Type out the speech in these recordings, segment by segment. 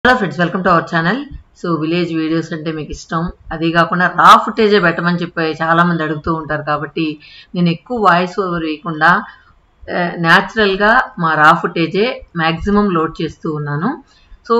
Hello friends, welcome to our channel. So village videos అంటే మీకు ఇష్టం, అదే కాకుండా రా ఫుటేజే పెట్టమని చెప్పి చాలామంది అడుగుతూ ఉంటారు. కాబట్టి నేను ఎక్కువ వాయిస్ ఓవర్ వేయకుండా న్యాచురల్గా మా రా ఫుటేజే మ్యాక్సిమం లోడ్ చేస్తూ ఉన్నాను. సో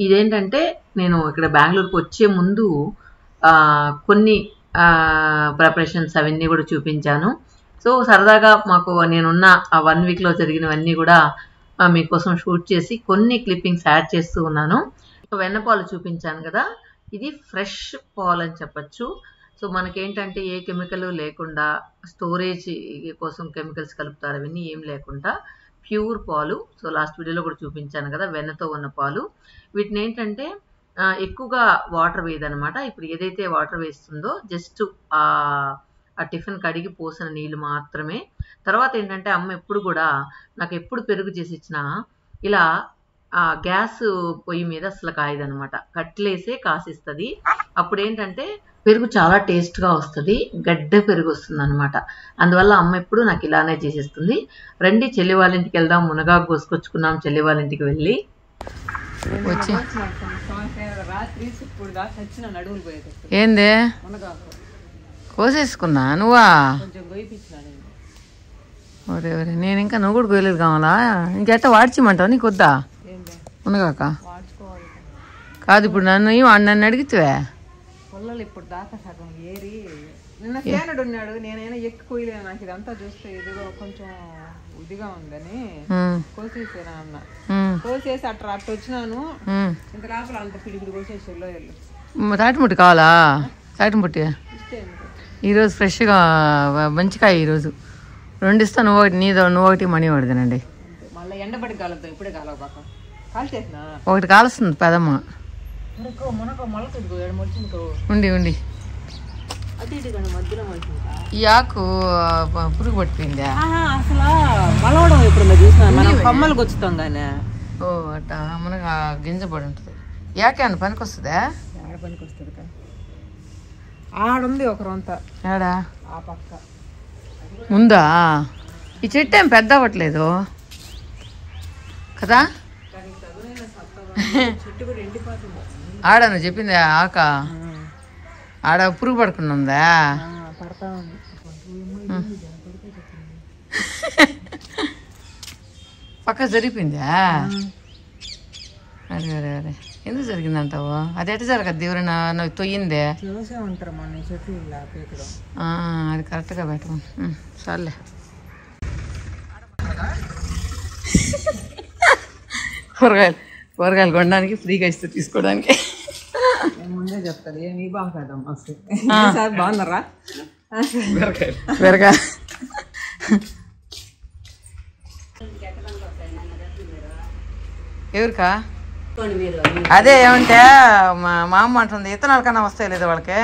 ఇదేంటంటే నేను ఇక్కడ బెంగళూరుకు వచ్చే ముందు కొన్ని ప్రిపరేషన్స్ అవన్నీ కూడా చూపించాను. సో సరదాగా మాకు నేనున్న ఆ 1 వీక్లో జరిగినవన్నీ కూడా మీకోసం షూట్ చేసి కొన్ని క్లిప్పింగ్స్ యాడ్ చేస్తూ ఉన్నాను. వెన్నపాలు చూపించాను కదా, ఇది ఫ్రెష్ పాలు అని చెప్పచ్చు. సో మనకేంటంటే ఏ కెమికల్ లేకుండా, స్టోరేజ్ కోసం కెమికల్స్ కలుపుతారు, అవన్నీ ఏం లేకుండా ప్యూర్ పాలు. సో లాస్ట్ వీడియోలో కూడా చూపించాను కదా, వెన్నతో ఉన్న పాలు. వీటిని ఏంటంటే ఎక్కువగా వాటర్ వేయదనమాట. ఇప్పుడు ఏదైతే వాటర్ వేస్తుందో జస్ట్ ఆ టిఫిన్ కడిగి పోసిన నీళ్ళు మాత్రమే. తర్వాత ఏంటంటే అమ్మ ఎప్పుడు కూడా నాకు ఎప్పుడు పెరుగు చేసి ఇచ్చినా ఇలా గ్యాస్ పొయ్యి మీద అసలు కాయదనమాట, కట్లేసే కాసిస్తుంది. అప్పుడు ఏంటంటే పెరుగు చాలా టేస్ట్గా వస్తుంది, గడ్డ పెరుగు వస్తుంది అనమాట. అందువల్ల అమ్మ ఎప్పుడు నాకు ఇలానే చేసేస్తుంది. రండి చెల్లి వాళ్ళ ఇంటికి వెళ్దాం, మునగాకు కోసుకొచ్చుకున్నాం చెల్లి వాళ్ళ ఇంటికి వెళ్ళి. వచ్చి ఏందే కోసేసుకున్నా నువ్వా? ఒరే ఒరే, నేను ఇంకా నువ్వు కూడా గోయలేదు కావాలా? ఇంకెట్ట వాడ్చిమంటావు? నీకు వద్దా మునగాక? కాదు ఇప్పుడు నన్ను అడిగితే ఇప్పుడు దాకా సగం ఏరి నిన్న సేనుడు ఉన్నాడు, నేనైనా ఎక్కువలేను. నాకు ఇదంతా చూస్తే ఇదిగో కొంచెం ఇదిగా ఉందని కోసేసాను అన్న. కోసేసి అట్ట వచ్చినాను, ఇంత లోపల అంత పిడిపిడి కోసేసి తాటిముట్టి కావాలా? తాటిముట్టి ఈరోజు ఫ్రెష్గా మంచిగా ఈరోజు 2 ఇస్తా, నువ్వు ఒకటి నువ్వు ఒకటి మనీ పడతానండి. మళ్ళీ ఎండబడి కాలుతావు, ఇప్పుడే కాలవ కాల్చేసిన ఒకటి కాలుస్తుంది పెదమ్మ. ఉండి ఉండి ఈ ఆకు పురుగు పట్టిపోయిందా? అసలు మలవడం ఎప్పుడు చూసినా కొమ్మలు గుచ్చుతాం కానీ. ఓ అట్ట మనకు గింజ పడి ఉంటుంది. యాకే అన్న పనికి వస్తుందా? పనికి వస్తుంది. ఆడుంది ఒకరంతా. ఆడా ఆ పక్క ఉందా? ఈ చెట్టు ఏం పెద్ద అవ్వట్లేదు కదా? చెట్టు కూడా ఎండిపోతుంది. ఆడ నువ్వు చెప్పింది ఆక ఆడ పురుగు పడుకున్నా పడతా ఉంది. పక్క జరిగిపోయిందా? అరే అరే అరే, ఎందుకు జరిగిందంటావు? అది ఎట్ట జరగదు ఎవరైనా నువ్వు తొయ్యిందే చూసే ఉంటారు మన చెట్టు అది కరెక్ట్గా పెట్టు. సర్లే కూరగాయలు కొనడానికి ఫ్రీగా ఇస్తే తీసుకోవడానికి ముందే చెప్తారు. ఏమి బాగుంటాం సార్, బాగున్నారా? బెరగా ఎవరికా? అదే ఏమంటే మా అమ్మ అంటుంది ఇత్తనాల కన్నా వస్తాయి లేదా వాళ్ళకి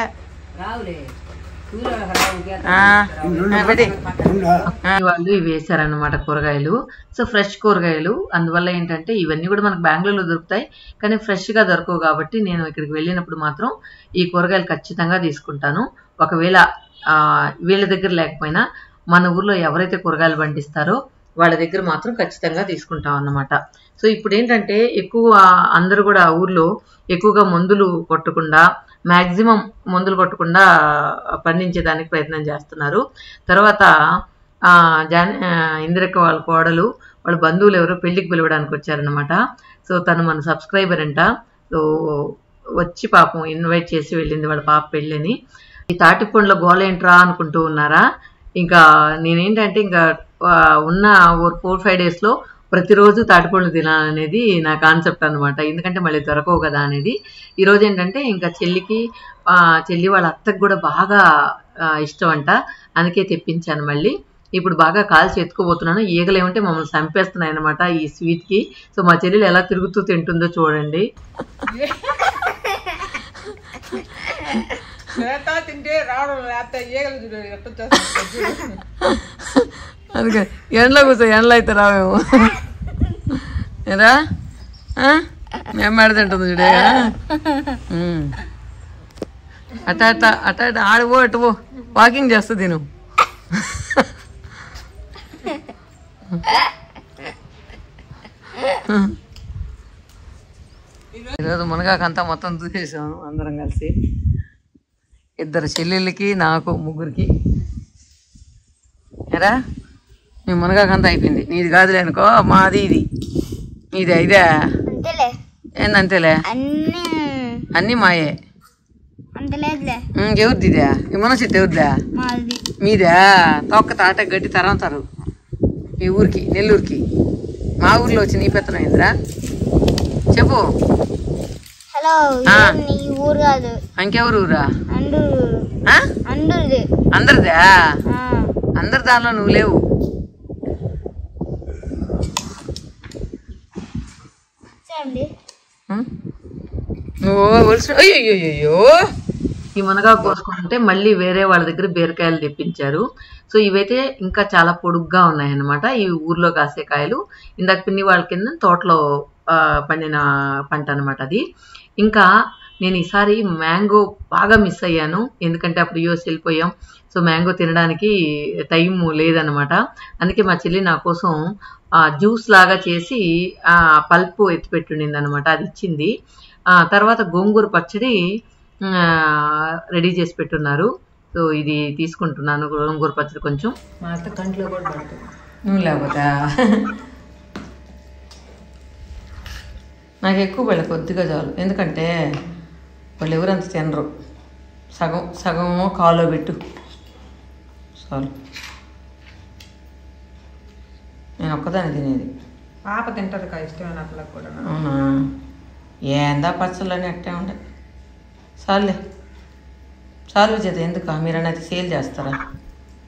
వాళ్ళు ఇవి వేసారనమాట కూరగాయలు. సో ఫ్రెష్ కూరగాయలు, అందువల్ల ఏంటంటే ఇవన్నీ కూడా మనకు బెంగళూరులో దొరుకుతాయి కానీ ఫ్రెష్గా దొరకవు. కాబట్టి నేను ఇక్కడికి వెళ్ళినప్పుడు మాత్రం ఈ కూరగాయలు ఖచ్చితంగా తీసుకుంటాను. ఒకవేళ వీళ్ళ దగ్గర లేకపోయినా మన ఊర్లో ఎవరైతే కూరగాయలు పండిస్తారో వాళ్ళ దగ్గర మాత్రం ఖచ్చితంగా తీసుకుంటాం అన్నమాట. సో ఇప్పుడు ఏంటంటే ఎక్కువ అందరూ కూడా ఊర్లో ఎక్కువగా మందులు కొట్టకుండా, మ్యాక్సిమం మందులు కొట్టకుండా పండించేదానికి ప్రయత్నం చేస్తున్నారు. తర్వాత ఇందిరక్క వాళ్ళ కోడలు వాళ్ళ బంధువులు ఎవరో పెళ్లికి పిలవడానికి వచ్చారనమాట. సో తను మన సబ్స్క్రైబర్ అంట. సో వచ్చి పాపం ఇన్వైట్ చేసి వెళ్ళింది వాళ్ళ పాప పెళ్ళని. ఈ తాటి పండ్ల గోల ఏంట్రా అనుకుంటూ ఉన్నారా? ఇంకా నేనేంటంటే ఇంకా ఉన్న 4-5 డేస్లో ప్రతిరోజు తాటిపండ్లు తినాలనేది నా కాన్సెప్ట్ అనమాట. ఎందుకంటే మళ్ళీ దొరకవు కదా అనేది. ఈరోజు ఏంటంటే ఇంకా చెల్లి వాళ్ళ అత్తకు కూడా బాగా ఇష్టం అంట, అందుకే తెప్పించాను మళ్ళీ. ఇప్పుడు బాగా కాల్చి ఎత్తుకోబోతున్నాను. ఈగలు ఏమంటే మమ్మల్ని చంపేస్తున్నాయి అనమాట ఈ స్వీట్కి. సో మా చెల్లెలు ఎలా తిరుగుతూ తింటుందో చూడండి. అందుకే ఎండలో కూర్చో, ఎండలో అయితే రావేమో ఏరా మేము ఆడదంటుంది చూడే. అట్ట అట్ట అట్ట అట్ట ఆడిపో, అటు పో, వాకింగ్ చేస్తుంది నువ్వు. ఈరోజు మునగాకంతా మొత్తం చూసేసాము అందరం కలిసి. 2 చెల్లెళ్ళకి, నాకు, ముగ్గురికి. ఎరా మీ మునగాకంతా అయిపోయింది. నీది కాదులే అనుకో, మాది ఇది. నీదే ఇదే ఏందంతేలే, అన్నీ మాయే. ఎవరిది ఇదే? ఈ మునగ చెట్టు ఎవరిదా? మీదే? తొక్క తాట గడ్డి తరంతారు మీ ఊరికి, నెల్లూరుకి. మా ఊర్లో వచ్చి నీ పెత్తనం ఏందిరా చెప్పు. ఇంకెవరు ఊరా? అందరిదా? అందరి దానిలో నువ్వు లేవు. నువ్వు అయ్యో ఈ మునగా కోసుకుంటే మళ్ళీ వేరే వాళ్ళ దగ్గర బీరకాయలు తెప్పించారు. సో ఇవైతే ఇంకా చాలా పొడుగ్గా ఉన్నాయన్నమాట. ఈ ఊర్లో కాసే కాయలు. ఇందాక పిన్ని వాళ్ళ కింద తోటలో పండిన పంట అనమాట అది. ఇంకా నేను ఈసారి మ్యాంగో బాగా మిస్ అయ్యాను, ఎందుకంటే అప్పుడు యూఎస్ వెళ్ళిపోయాం. సో మ్యాంగో తినడానికి టైం లేదనమాట. అందుకే మా చెల్లి నా కోసం జ్యూస్ లాగా చేసి పల్పు ఎత్తిపెట్టిండింది అనమాట, అది ఇచ్చింది. తర్వాత గోంగూర పచ్చడి రెడీ చేసి పెట్టున్నారు. సో ఇది తీసుకుంటున్నాను, గోంగూర పచ్చడి. కొంచెం మా అత్త కంట్లో కూడా పడుతుంది, నువ్వు లేకపోతే నాకు ఎక్కువ పడలే, కొద్దిగా చాలు. ఎందుకంటే వాళ్ళు ఎవరంత తినరు. సగము కాలో పెట్టు చాలు. నేను ఒక్కదాన్ని తినేది. పాప తింటది కదా, ఇష్టమైన అట్లా కూడా. అవునా? ఏందా పచ్చళ్ళని అట్టే ఉంటాయి. చాలు చేత ఎందుకు మీరు అనేది సేల్ చేస్తారా?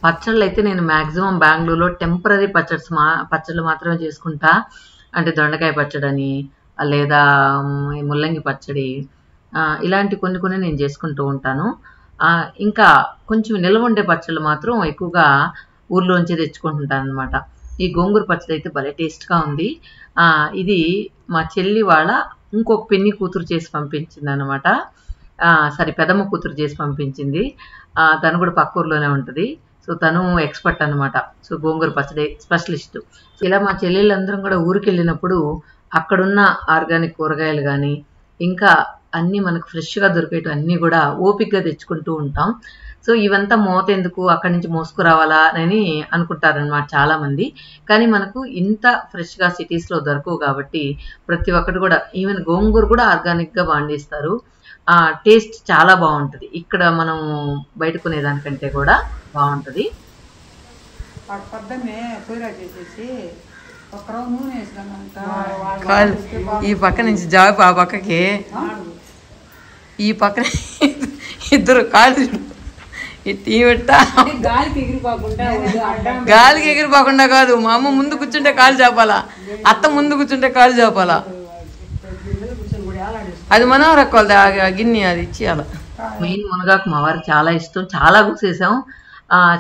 పచ్చళ్ళు అయితే నేను మ్యాక్సిమం బెంగళూరులో టెంపరీ పచ్చళ్ళు మాత్రమే చేసుకుంటా. అంటే దొండకాయ పచ్చడి అని, లేదా ముల్లంగి పచ్చడి, ఇలాంటి కొన్ని నేను చేసుకుంటూ ఉంటాను. ఇంకా కొంచెం నిల్వ ఉండే పచ్చళ్ళు మాత్రం ఎక్కువగా ఊర్లోంచి తెచ్చుకుంటుంటాను అనమాట. ఈ గోంగూర పచ్చడి అయితే భలే టేస్ట్గా ఉంది. ఇది మా చెల్లి వాళ్ళ ఇంకొక పిన్ని కూతురు చేసి పంపించింది అనమాట. పెదమ్మ కూతురు చేసి పంపించింది. తను కూడా పక్క ఊర్లోనే ఉంటుంది. సో తను ఎక్స్పర్ట్ అనమాట. సో గోంగూర పచ్చడి స్పెషలిస్ట్. ఇలా మా చెల్లెళ్ళందరం కూడా ఊరికి వెళ్ళినప్పుడు అక్కడున్న ఆర్గానిక్ కూరగాయలు కానీ ఇంకా అన్నీ మనకు ఫ్రెష్గా దొరికేటు అన్నీ కూడా ఓపికగా తెచ్చుకుంటూ ఉంటాం. సో ఇవంతా మూత ఎందుకు, అక్కడి నుంచి మోసుకురావాలా అని అనుకుంటారనమాట చాలామంది. కానీ మనకు ఇంత ఫ్రెష్గా సిటీస్లో దొరకవు కాబట్టి ప్రతి ఒక్కటి కూడా, ఈవెన్ గోంగూర కూడా ఆర్గానిక్గా పండిస్తారు. టేస్ట్ చాలా బాగుంటుంది. ఇక్కడ మనం బయట కొనేదానికంటే కూడా బాగుంటుంది. ఈ పక్క నుంచి జాబ్ ఆ పక్కకి, ఈ పక్కన ఇద్దరు కాళ్ళు గాలికి ఎగిరిపోకుండా కాదు. మా అమ్మ ముందు కూర్చుంటే కాలు చేపాలా, అత్త ముందు కూర్చుంటే కాలు చేపాలా. అది మనం రక్కోలది ఆ గిన్నె, అది ఇచ్చేయాల. మెయిన్ మునగాకు మా వారికి చాలా ఇష్టం. చాలా కోసేసాం.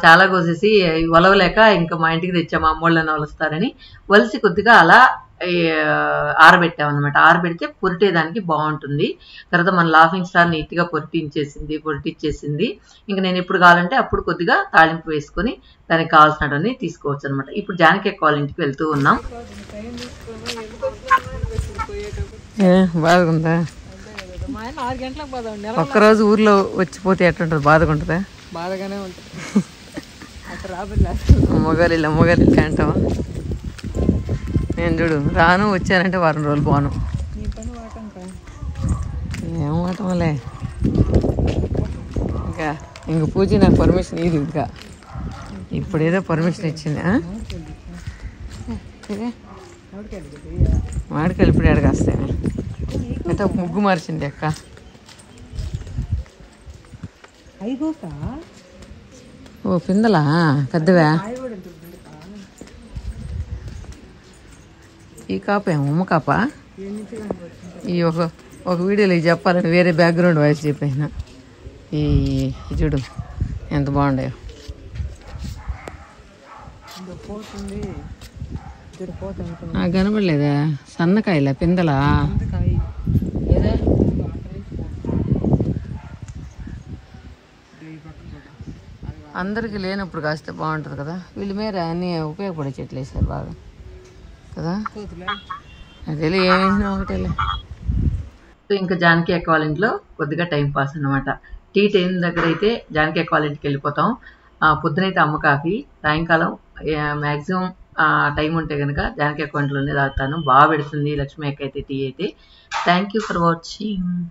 చాలా కోసేసి వలవలేక ఇంకా మా ఇంటికి తెచ్చాం. మా అమ్మోళ్ళని వలుస్తారని వలిసి కొద్దిగా అలా ఆరబెట్టామన్నమాట. ఆరబెడితే పొరిటేదానికి బాగుంటుంది. తర్వాత మన లాఫింగ్ స్టార్ నీట్గా పొరిటిచ్చేసింది. ఇంకా నేను ఎప్పుడు కావాలంటే అప్పుడు కొద్దిగా తాళింపు వేసుకొని దానికి కావాల్సినవన్నీ తీసుకోవచ్చు అనమాట. ఇప్పుడు జానకి వాళ్ళ ఇంటికి వెళ్తూ ఉన్నాం. బాగుందా? ఒక్కరోజు ఊర్లో వచ్చిపోతే ఎట్లుంటుంది? బాధగా ఉంటుందా? బాధగానే ఉంటుంది. మొగలిల్లు అంటావా? నేను చూడు రాను, వచ్చానంటే వారం రోజులు పోను. ఏం వాటంలే. ఇంక పూజ నాకు పర్మిషన్ ఇది. ఇంకా ఇప్పుడు ఏదో పర్మిషన్ ఇచ్చింది. మాడికాయలు ఇప్పుడు ఎడగాస్తాయి. అయితే ఒక ముగ్గు మార్చింది అక్క. ఓ పిందలా పెద్దవా? ఈ కాపేమో ఉమ్మ కాప. ఈ ఒక వీడియోలో చెప్పాలని వేరే బ్యాక్గ్రౌండ్ వాయిస్ చెప్పేసిన. ఈ చూడు ఎంత బాగుండాయో. కనపడలేదా? సన్నకాయలా పిందలా? అందరికి లేనప్పుడు కాస్తే బాగుంటుంది కదా. వీళ్ళ మీద అన్నీ ఉపయోగపడే చెట్లు వేసారు బాగా కదా. అదే ఏం వేసినా ఒకటేలే. ఇంకా జానకి అక్క వాళ్ళ ఇంట్లో కొద్దిగా టైం పాస్ అనమాట. టీ టైం దగ్గర అయితే జానకి అక్క వాళ్ళ ఇంటికి వెళ్ళిపోతాం. పొద్దునైతే అమ్మ కాఫీ, సాయంకాలం మ్యాక్సిమం టైం ఉంటే కనుక జానకి అక్క ఇంట్లోనే తాగుతాను. బాగా పెడుతుంది లక్ష్మి అక్క అయితే టీ అయితే. Thank you for watching.